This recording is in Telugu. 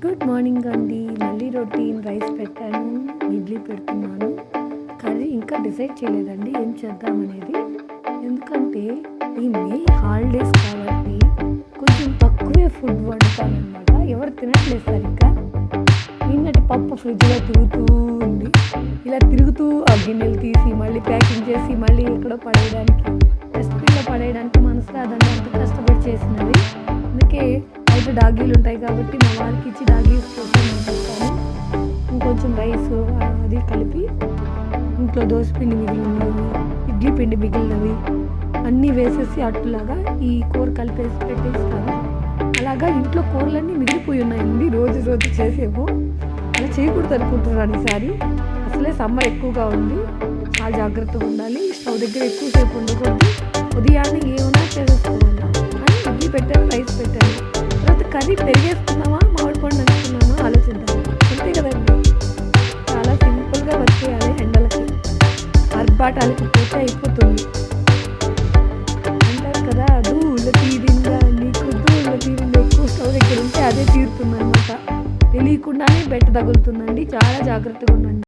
గుడ్ మార్నింగ్ అండి. మళ్ళీ రొటీన్ రైస్ పెట్టాను, ఇడ్లీ పెడుతున్నాను. కర్రీ ఇంకా డిసైడ్ చేయలేదండి ఏం చేద్దామనేది. ఎందుకంటే ఈ మే హాలిడేస్ కాబట్టి కొంచెం తక్కువే ఫుడ్ వండుతానమాట. ఎవరు తినట్లేదు సరిగ్గా. నిన్నటి పప్పు ఫ్రిడ్జ్లో తిరుగుతూ ఉంది. ఇలా తిరుగుతూ ఆ గిన్నెలు తీసి మళ్ళీ ప్యాకింగ్ చేసి మళ్ళీ ఎక్కడో పడేయడానికి, డస్ట్బిన్లో పడేయడానికి మనసు రాదండి, అంత కష్టపడి చేసినది. అందుకే బయట డాగీలు ఉంటాయి కాబట్టి మా వారికి ఇచ్చి డాగీస్ కోసం నేను చెప్తాను. ఇంకొంచెం రైస్ అది కలిపి ఇంట్లో దోసపిండి మిగిలినవి, ఇడ్లీ పిండి మిగిలినవి అన్నీ వేసేసి అట్టులాగా ఈ కూర కలిపేసి పెట్టేస్తాను. అలాగా ఇంట్లో కూరలన్నీ మిగిలిపోయి ఉన్నాయండి, రోజు రోజు చేసేమో. అలా చేయకూడదు అనుకుంటున్నాను ఈసారి. అసలే సమ్మర్ ఎక్కువగా ఉంది, చాలా జాగ్రత్తగా ఉండాలి. స్టవ్ దగ్గర ఎక్కువసేపు ఉండకూడదు. ఉదయాన్నే ఏమైనా చేసేసుకోవాలి. అని ఇడ్లీ పెట్టాను, రైస్ పెట్టాను. తర్వాత కర్రీ పెరిగేసుకున్నామా, మామిడి పండు అనుకున్నామా ఆలోచిద్దాం. అంతే కదండి, చాలా సింపుల్గా వచ్చేయాలి. ఎండలకి ఆర్భాటాలకి పోతే అయిపోతుంది అంటారు కదా. దూల తీరిందా నీకు, దూల తీరిందా. ఎక్కువ స్టవ్ దగ్గర ఉంటే అదే తీరుతుంది అనమాట. తెలియకుండానే బెట్ట తగులుతుందండి. చాలా జాగ్రత్తగా ఉండండి.